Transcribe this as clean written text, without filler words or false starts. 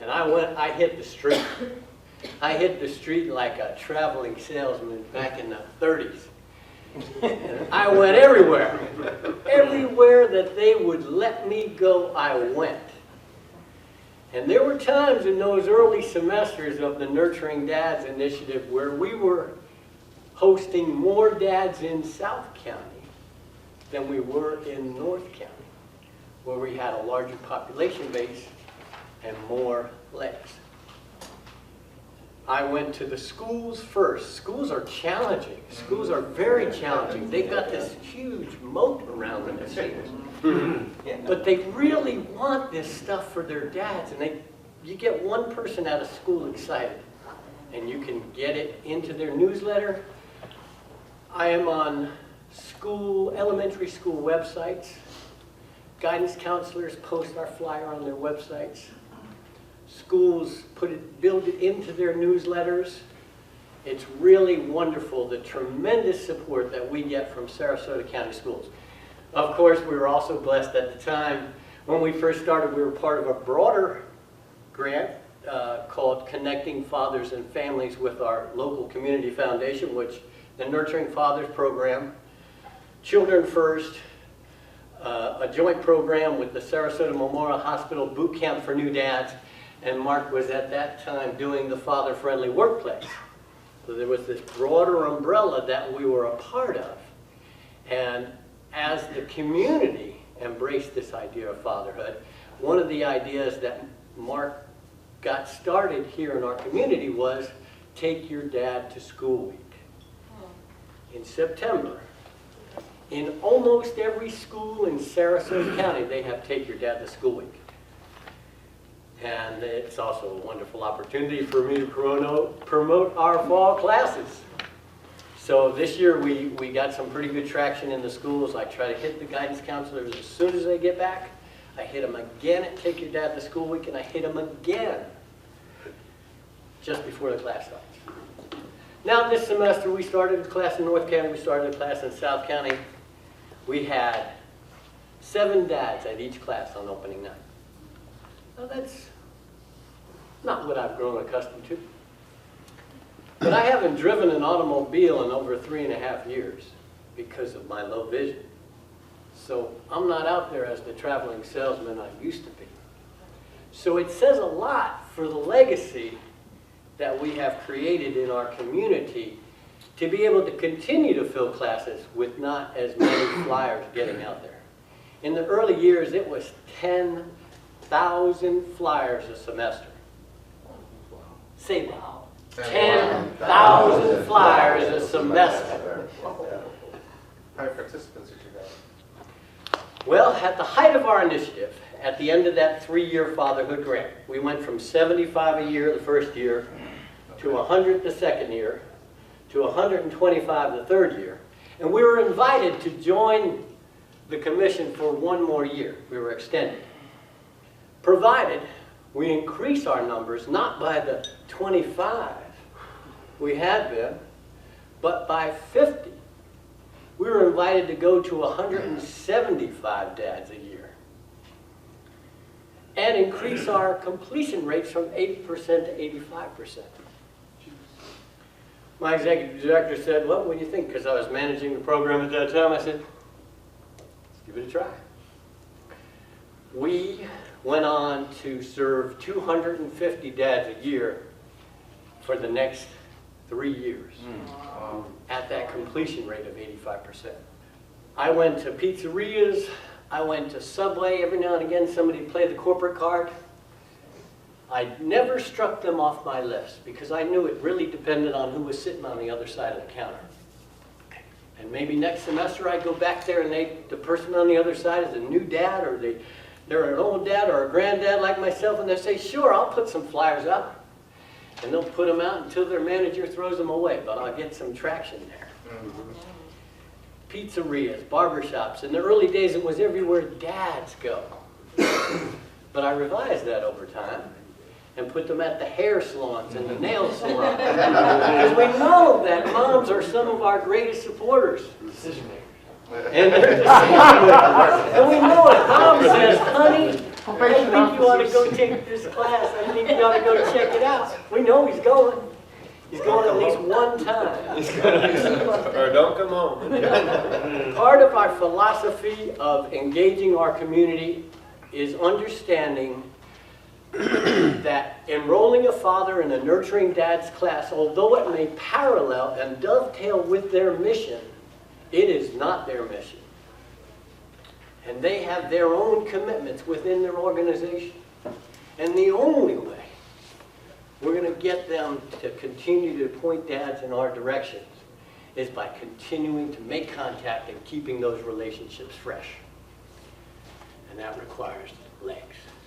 And I hit the street. I hit the street like a traveling salesman back in the 30s. And I went everywhere. Everywhere that they would let me go, I went. And there were times in those early semesters of the Nurturing Dads initiative where we were hosting more dads in South County than we were in North County, where we had a larger population base and more legs. I went to the schools first. Schools are challenging. Schools are very challenging. They've got this huge moat around them, it seems. But they really want this stuff for their dads. And you get one person out of school excited, and you can get it into their newsletter. I am on elementary school websites. Guidance counselors post our flyer on their websites. Schools build it into their newsletters. It's really wonderful, the tremendous support that we get from Sarasota County Schools. Of course, we were also blessed at the time. When we first started, we were part of a broader grant called Connecting Fathers and Families with our local community foundation, which the Nurturing Fathers program, Children First, a joint program with the Sarasota Memorial Hospital Boot Camp for New Dads, and Mark was at that time doing the father-friendly workplace. So there was this broader umbrella that we were a part of. And as the community embraced this idea of fatherhood, one of the ideas that Mark got started here in our community was Take Your Dad to School Week. In September, in almost every school in Sarasota County, they have Take Your Dad to School Week. And it's also a wonderful opportunity for me to promote our fall classes. So this year we got some pretty good traction in the schools. I try to hit the guidance counselors as soon as they get back. I hit them again at Take Your Dad to School Week, and I hit them again just before the class starts. Now this semester we started a class in North County, we started a class in South County. We had 7 dads at each class on opening night. Now that's not what I've grown accustomed to. But I haven't driven an automobile in over 3.5 years because of my low vision. So I'm not out there as the traveling salesman I used to be. So it says a lot for the legacy that we have created in our community to be able to continue to fill classes with not as many flyers getting out there. In the early years, it was 10,000 flyers a semester. Say that. 10,000 flyers a semester. How many participants did you have? Well, at the height of our initiative, at the end of that 3-year fatherhood grant, we went from 75 a year the first year, to 100 the second year, to 125 the third year. And we were invited to join the commission for 1 more year. We were extended. Provided we increase our numbers, not by the 25 we had been, but by 50. We were invited to go to 175 dads a year and increase our completion rates from 80% to 85%. My executive director said, well, what do you think? Because I was managing the program at that time. I said, let's give it a try. We went on to serve 250 dads a year for the next 3 years at that completion rate of 85%. I went to pizzerias, I went to Subway. Every now and again somebody played the corporate card. I never struck them off my list because I knew it really depended on who was sitting on the other side of the counter. And maybe next semester I go back there and the person on the other side is a new dad, or they're an old dad or a granddad like myself, and they say, sure, I'll put some flyers up. And they'll put them out until their manager throws them away, but I'll get some traction there. Pizzerias, barbershops. In the early days, it was everywhere dads go. But I revised that over time and put them at the hair salons and the nail salons. Because we know that moms are some of our greatest supporters. And they're decision makers. And we know it. Mom says, honey, I think you ought to go take this class. I think you ought to go check it out. We know he's going. He's going at least one time. Or don't come home. Part of our philosophy of engaging our community is understanding that enrolling a father in a nurturing dad's class, although it may parallel and dovetail with their mission, it is not their mission. And they have their own commitments within their organization. And the only way we're going to get them to continue to point dads in our directions is by continuing to make contact and keeping those relationships fresh. And that requires legs.